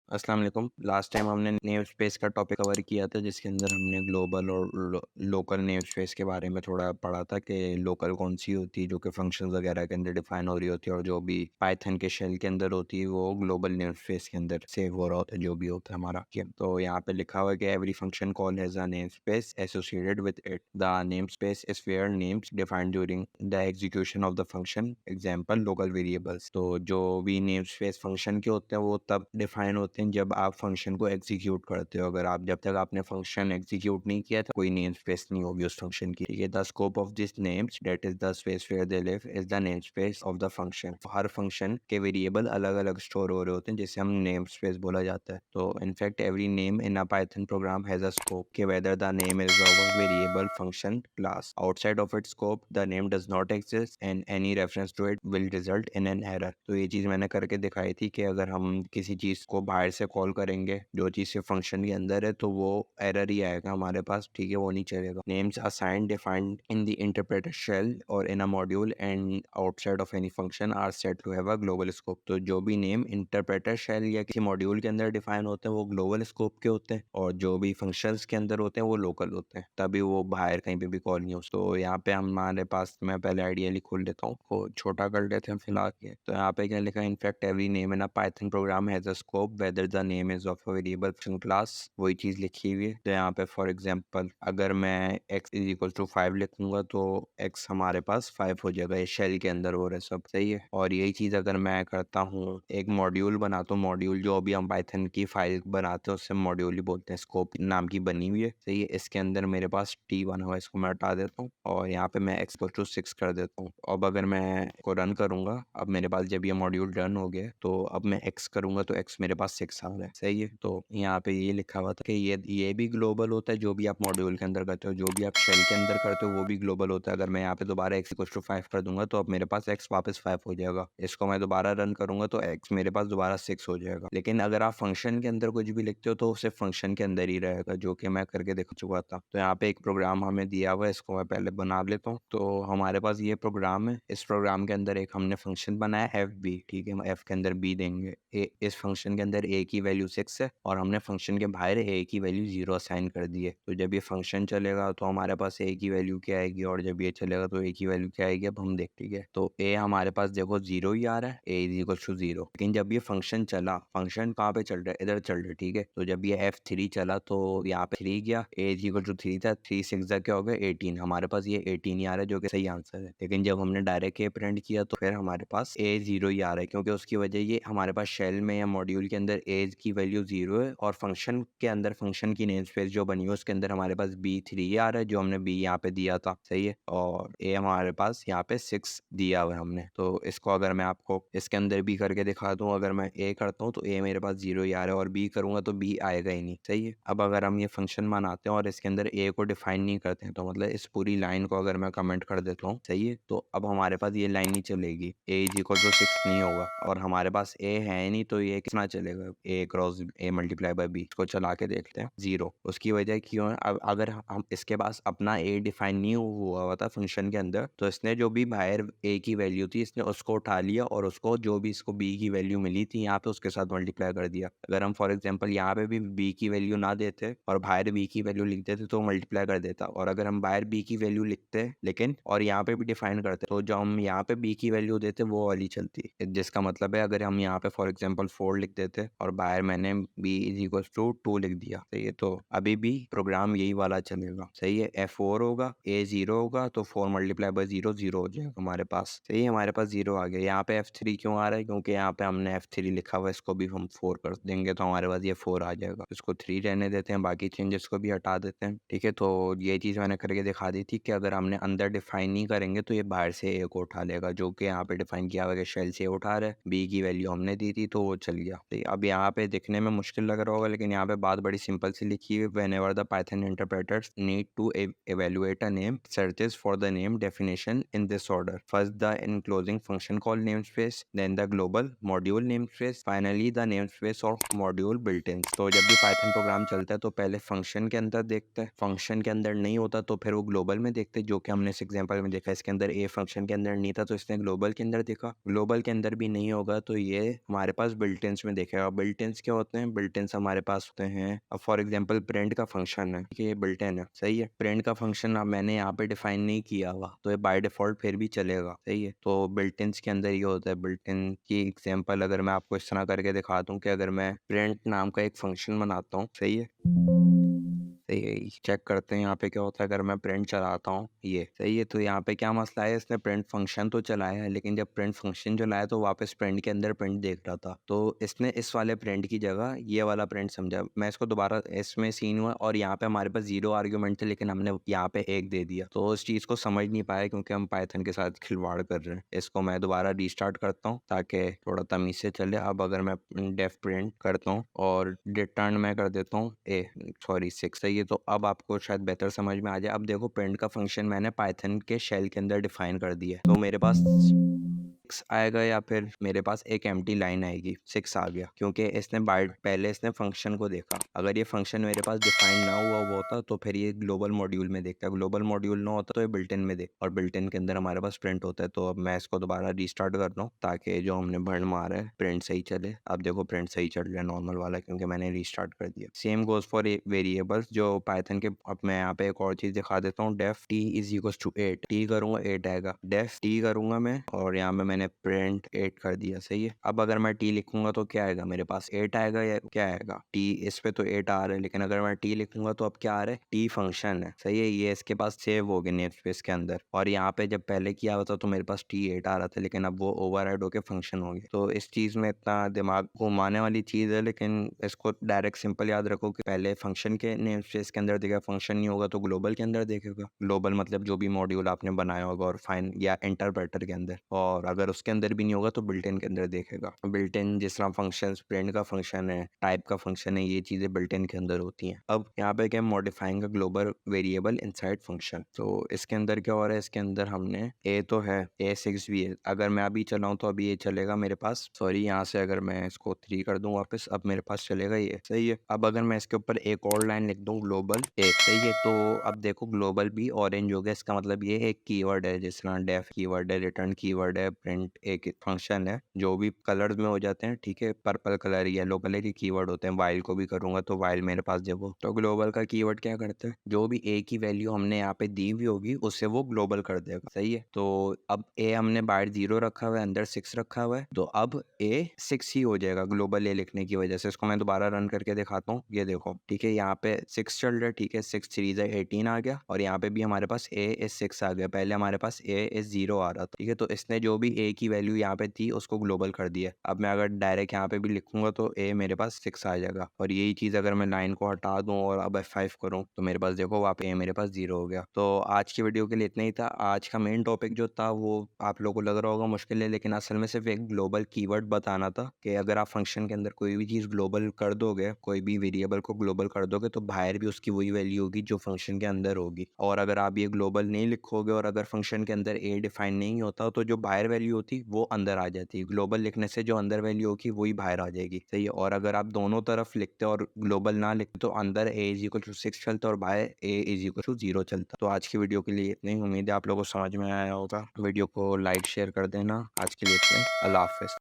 अस्सलाम वालेकुम। Last time हमने नेम स्पेस का टॉपिक कवर किया था जिसके अंदर हमने ग्लोबल और लोकल नेम स्पेस के बारे में थोड़ा पढ़ा था कि लोकल कौन सी होती है जो कि फंक्शंस वगैरह के अंदर डिफाइन हो रही होती है और जो भी पाइथन के शेल के अंदर होती है वो ग्लोबल नेम स्पेस के अंदर सेव हो रहा होता है जो भी होता है हमारा। ठीक है, तो यहाँ पे लिखा हुआ है कि every function call has a name space associated with it. The name space is where names defined during the execution of the function, example local variables. तो जो भी नेम स्पेस फंक्शन के होते हैं वो तब डिफाइन होते हैं जब आप फंक्शन को एग्जीक्यूट करते हो। अगर आप जब तक आपने फंक्शन एग्जीक्यूट नहीं किया था कोई नेम स्पेस नहीं होगी उस फंक्शन की। ठीक है, the scope of this names that is the space where they live is the name space of the function. हर फंक्शन के वेरिएबल अलग अलग स्टोर हो रहे होते हैं जिसे हम नेम स्पेस बोला जाता है। तो in fact every name in a Python program has a scope के whether the name is of a variable function class. Outside of its scope the name does not exist and any reference to it will result in an error. तो ये चीज मैंने करके दिखाई थी कि अगर हम किसी चीज को बाहर से कॉल करेंगे जो चीज से फंक्शन के अंदर है तो वो एरर ही आएगा हमारे पास। ठीक है, वो नहीं चलेगा। Names assigned defined in the interpreter shell और in a module and outside of any function are set to have a global scope. तो जो भी नेम इंटरप्रेटर शेल या किसी मॉड्यूल के अंदर डिफाइन होते हैं वो ग्लोबल स्कोप के होते हैं और जो भी फंक्शंस के अंदर होते हैं वो लोकल होते हैं, तभी वो बाहर कहीं पे भी कॉल नहीं हो। तो यहाँ पे हमारे पास, मैं पहले आइडियली खोल लेता हूँ को छोटा कर लेते हैं फिलहाल के। तो यहाँ पे क्या लिखा है, in fact every name in a Python program has a scope weather the name is of a variable function class. वही चीज लिखी हुई है। तो यहाँ पे फॉर एग्जांपल अगर मैं x इज इक्वल टू 5 लिखूंगा तो x हमारे पास 5 हो जाएगा। ये शेल के अंदर हो रहा है सब, सही है। और यही चीज अगर मैं करता हूँ, एक मॉड्यूल बनाता हूँ, मॉड्यूल जो अभी हम पाइथन की फाइल बनाते हैं उससे मॉड्यूल ही बोलते हैं, स्कोप नाम की बनी हुई है, सही है। इसके अंदर मेरे पास t बना हुआ है, इसको मैं हटा देता हूँ और यहाँ पे मैं x इक्वल टू 6 कर देता हूँ। अब अगर मैं को रन करूंगा, अब मेरे पास जब ये मॉड्यूल रन हो गया तो अब मैं x करूंगा तो x मेरे पास 6 आ रहा है, सही है। तो यहाँ पे ये लिखा हुआ था कि ये भी ग्लोबल होता है, जो भी आप मॉड्यूल के अंदर करते हो, जो भी आप शेल के अंदर करते हो वो भी ग्लोबल होता है। अगर मैं यहाँ पे दोबारा x इक्वल टू 5 कर दूंगा तो अब मेरे पास x वापस 5 हो जाएगा। इसको मैं दोबारा रन करूंगा तो x मेरे पास दोबारा 6 हो जाएगा। लेकिन अगर आप फंक्शन के अंदर कुछ भी लिखते हो तो सिर्फ फंक्शन के अंदर ही रहेगा, जो कि मैं करके देख चुका था। तो यहाँ पे एक प्रोग्राम हमें दिया हुआ है, इसको मैं पहले बना लेता हूँ। तो हमारे पास ये प्रोग्राम है, इस प्रोग्राम के अंदर एक हमने फंक्शन बनाया एफ बी। ठीक है, हम एफ के अंदर बी देंगे। इस फंक्शन के अंदर ए की वैल्यू 6 है और हमने फंक्शन के बाहर ए की वैल्यू 0 असाइन कर दी है। तो जब ये फंक्शन चलेगा तो हमारे पास ए की वैल्यू क्या आएगी और जब ये चलेगा तो ए की वैल्यू क्या आएगी, अब हम देखते हैं। तो ए हमारे पास देखो 0 ही आ रहा है, ए इज इक्वल टू 0। लेकिन जब ये फंक्शन चला, फंक्शन कहाँ पे चल रहा है, इधर चल रहा है, ठीक है। तो जब ये F3 चला तो यहाँ पे 3 गया, ए इज इक्वल टू 3 था, 3 6 जा क्या हो गया 18। हमारे पास ये 18 ही आ रहा है जो कि सही आंसर है। लेकिन जब हमने डायरेक्ट ए प्रिंट किया तो फिर हमारे पास ए 0 ही आ रहा है, क्योंकि उसकी वजह ये हमारे पास शेल में या मॉड्यूल के अंदर ए की वैल्यू 0 है और फंक्शन के अंदर फंक्शन की नेम स्पेस जो बनी है उसके अंदर हमारे पास B3 आ रहा है, जो हमने बी यहाँ पे दिया था, सही है। और ए हमारे पास यहाँ पे 6 दिया हुआ है हमने। तो इसको अगर मैं आपको इसके अंदर बी करके दिखा दूं, अगर मैं ए करता हूँ तो ए मेरे पास 0 ही आ रहा है और बी करूंगा तो बी आएगा ही नहीं, सही है। अब अगर हम ये फंक्शन बनाते हैं और इसके अंदर ए को डिफाइन नहीं करते हैं, तो मतलब इस पूरी लाइन को अगर मैं कमेंट कर देता हूँ, सही है, तो अब हमारे पास ये लाइन नहीं चलेगी, ए इज इक्वल टू 6 नहीं होगा और हमारे पास ए है ही नहीं, तो ये कितना चलेगा, A cross A multiply by B. इसको चला के देखते हैं, 0। उसकी वजह क्यों है, अब अगर हम इसके पास अपना ए डिफाइन नहीं हुआ हुआ था फंक्शन के अंदर, तो इसने जो भी बाहर ए की वैल्यू थी इसने उसको उठा लिया और उसको जो भी इसको बी की वैल्यू मिली थी यहाँ पे उसके साथ मल्टीप्लाई कर दिया। अगर हम फॉर एग्जांपल यहाँ पे भी बी की वैल्यू ना देते और बाहर बी की वैल्यू लिख देते तो मल्टीप्लाई कर देता, और अगर हम बाहर बी की वैल्यू लिखते लेकिन और यहाँ पे भी डिफाइन करते तो जो हम यहाँ पे बी की वैल्यू देते वो वाली चलती। जिसका मतलब है अगर हम यहाँ पे फॉर एग्जाम्पल 4 लिख देते और बाहर मैंने बी इज इक्वल टू 2 लिख दिया, सही है, तो अभी भी प्रोग्राम यही वाला चलेगा, सही है। F4 होगा, ए 0 होगा तो 4 मल्टीप्लाई बाय 0 0 हो जाएगा हमारे पास, सही है। हमारे पास 0 आ गया। यहाँ पे F3 क्यों आ रहा है, क्योंकि यहाँ पे हमने F3 लिखा हुआ है, इसको भी हम 4 कर देंगे तो हमारे पास ये 4 आ जाएगा। इसको 3 रहने देते हैं, बाकी चेंजेस को भी हटा देते हैं, ठीक है। तो ये चीज़ मैंने करके दिखा दी थी कि अगर हमने अंदर डिफाइन नहीं करेंगे तो ये बाहर से ए को उठा लेगा, जो कि यहाँ पे डिफाइन किया हुआ है कि शेल से उठा रहा है, बी की वैल्यू हमने दी थी तो वो चल गया। तो अब यहाँ पे दिखने में मुश्किल लग रहा होगा लेकिन यहाँ पे बात बड़ी सिंपल सी लिखी है। Whenever the Python interpreters need to evaluate a name, searches for the name definition in this order: first the enclosing function called namespace, then the global module namespace, finally the namespace of module built-in। तो जब भी Python programme चलता है तो पहले function के अंदर देखता है, फंक्शन के अंदर नहीं होता तो फिर वो ग्लोबल में देखते हैं, जो कि हमने इस एग्जांपल में देखा। इसके अंदर ए फंक्शन के अंदर नहीं था तो इसने ग्लोबल के अंदर देखा, ग्लोबल के अंदर भी नहीं होगा तो ये हमारे पास बिल्ट-इन्स में देखेगा। बिल्ट-इन्स क्या होते हैं? बिल्ट-इन्स हमारे पास होते हैं, अब फॉर एग्जांपल प्रिंट का फंक्शन है, ठीक है, ये बिल्ट-इन है, सही है। प्रिंट का फंक्शन अब मैंने यहाँ पे डिफाइन नहीं किया हुआ, तो ये बाय डिफॉल्ट फिर भी चलेगा, सही है। तो बिल्ट-इन्स के अंदर ये होता है, बिल्ट-इन की एग्जांपल अगर मैं आपको इस तरह करके दिखा दूँ कि अगर मैं प्रिंट नाम का एक फंक्शन बनाता हूँ, सही है। सही है, चेक करते हैं यहाँ पे क्या होता है अगर मैं प्रिंट चलाता हूँ, ये सही है। तो यहाँ पे क्या मसला है, इसने प्रिंट फंक्शन तो चलाया है, लेकिन जब प्रिंट फंक्शन चलाया तो वापस प्रिंट के अंदर प्रिंट देख रहा था, तो इसने इस वाले प्रिंट की जगह ये वाला प्रिंट समझा। मैं इसको दोबारा इसमें सीन हुआ और यहाँ पे हमारे पास 0 आर्ग्यूमेंट थे, लेकिन हमने यहाँ पे 1 दे दिया, तो उस चीज़ को समझ नहीं पाया क्योंकि हम पाइथन के साथ खिलवाड़ कर रहे हैं। इसको मैं दोबारा रीस्टार्ट करता हूँ ताकि थोड़ा तमीज से चले। अब अगर मैं डेफ प्रिंट करता हूँ और रिटर्न मैं कर देता हूँ 6, सही है। तो अब आपको शायद बेहतर समझ में आ जाए। अब देखो प्रिंट का फंक्शन मैंने पाइथन के शेल के अंदर डिफाइन कर दिया है, तो मेरे पास 6 आएगा या फिर मेरे पास एक एम्प्टी लाइन आएगी। 6 आ गया क्योंकि इसने पहले इसने फंक्शन को देखा। अगर ये फंक्शन मेरे पास डिफाइन ना हुआ होता तो फिर ये ग्लोबल मॉड्यूल में देखता, ग्लोबल मॉड्यूल ना होता तो ये बिल्ट-इन में देख, और बिल्ट-इन के अंदर हमारे पास प्रिंट होता है। तो अब मैं इसको दोबारा रीस्टार्ट कर रहा हूँ ताकि जो हमने बर्न मारा है प्रिंट सही चले। अब देखो प्रिंट सही चल रहा है नॉर्मल वाला, क्योंकि मैंने रीस्टार्ट कर दिया। सेम गोज फॉर वेरिएबल्स जो पाइथन के। अब मैं यहाँ पे एक और चीज दिखा देता हूँ, def t is equals to 8, T करूंगा 8 आएगा, डेफ t करूंगा मैं और यहाँ पे मैंने प्रिंट 8 कर दिया, सही है। अब अगर मैं t लिखूंगा तो क्या आएगा, मेरे पास 8 आएगा या क्या आएगा, t इस पे तो 8 आ रहा है, लेकिन अगर मैं t लिखूंगा तो अब क्या आ रहा है, t फंक्शन है, सही है। ये इसके पास सेव हो गया नेम स्पेस के अंदर, और यहाँ पे जब पहले किया हुआ था तो मेरे पास t 8 आ रहा था, लेकिन अब वो ओवरराइड होके फंक्शन हो गया। तो इस चीज में इतना दिमाग घुमाने वाली चीज है, लेकिन इसको डायरेक्ट सिंपल याद रखो कि पहले फंक्शन के नेम स्पेस के अंदर देखेगा, फंक्शन नहीं होगा तो ग्लोबल के अंदर देखेगा। ग्लोबल मतलब जो भी मॉड्यूल आपने बनाया होगा, और फाइन या इंटरप्रेटर के अंदर, और अगर उसके अंदर भी नहीं होगा तो बिल्ट-इन के अंदर देखेगा। बिल्ट-इन जिस तरह फंक्शन प्रिंट का फंक्शन है, टाइप का फंक्शन है, ये चीजें बिल्ट-इन के अंदर होती हैं। अब यहाँ पे क्या, modifying a global variable inside function. तो इसके अंदर क्या हो रहा है, इसके अंदर हमने ए तो है, A6 भी है। अगर मैं अभी चलाऊं तो अभी ये चलेगा मेरे पास, सॉरी यहाँ से अगर मैं इसको 3 कर दूं वापस, अब मेरे पास चलेगा ये, सही है। अब अगर मैं इसके ऊपर एक और लाइन लिख दूं ग्लोबल ए, सही है, तो अब देखो ग्लोबल भी ऑरेंज हो गया। इसका मतलब ये एक कीवर्ड है, जिस तरह डेफ कीवर्ड है, रिटर्न कीवर्ड है, प्रिंट एक फंक्शन है, जो भी कलर्स में हो जाते हैं, ठीक है। पर्पल कलर, येलो कलर के कीवर्ड होते हैं। वाइल को भी करूंगा तो वाइल मेरे पास देखो, तो ग्लोबल का कीवर्ड क्या करता है, जो भी ए की वैल्यू हमने यहाँ पे दी हुई होगी उससे वो ग्लोबल कर देगा, सही है। तो अब ए हमने बाहर 0 रखा हुआ है, अंदर 6 रखा हुआ है, तो अब ए 6 ही हो जाएगा ग्लोबल ए लिखने की वजह से। इसको मैं दोबारा रन करके दिखाता हूँ, ये देखो, ठीक है, यहाँ पे 6 चल रहा है, ठीक है, 6 3 18 आ गया, और यहाँ पे भी हमारे पास ए इज 6 आ गया। पहले हमारे पास ए इज 0 आ रहा था, ठीक है। तो इसने जो भी ए की वैल्यू यहाँ पे थी उसको ग्लोबल कर दिया। अब मैं अगर डायरेक्ट यहाँ पे भी लिखूंगा तो ए मेरे पास 6 आ जाएगा, और यही चीज अगर मैं लाइन को हटा दूं और अब F5 करूं तो मेरे पास देखो वहाँ पे ए मेरे पास 0 हो गया। तो आज की वीडियो के लिए इतना ही था। आज का मेन टॉपिक जो था वो आप लोगों को लग रहा होगा मुश्किल है, लेकिन असल में सिर्फ एक ग्लोबल कीवर्ड बताना था कि अगर आप फंक्शन के अंदर कोई भी चीज़ ग्लोबल कर दोगे, कोई भी वेरिएबल को ग्लोबल कर दोगे, तो बाहर भी उसकी वही वैल्यू होगी जो फंक्शन के अंदर होगी। और अगर आप ये ग्लोबल नहीं लिखोगे और अगर फंक्शन के अंदर ए डिफाइन नहीं होता तो जो बाहर वैल्यू होती वो अंदर आ जाती। ग्लोबल लिखने से जो अंदर वैल्यू होगी वही बाहर आ जाएगी, सही है। और अगर आप दोनों तरफ लिखते और ग्लोबल ना लिखते तो अंदर ए इज इक्वल टू 6 चलता और बाहर ए इज इक्वल टू 0 चलता। तो आज की वीडियो के लिए इतनी, उम्मीद है आप लोगों को समझ में आया होगा। वीडियो को लाइक शेयर कर देना। आज के लिए इतना ही, अल्लाह हाफिज।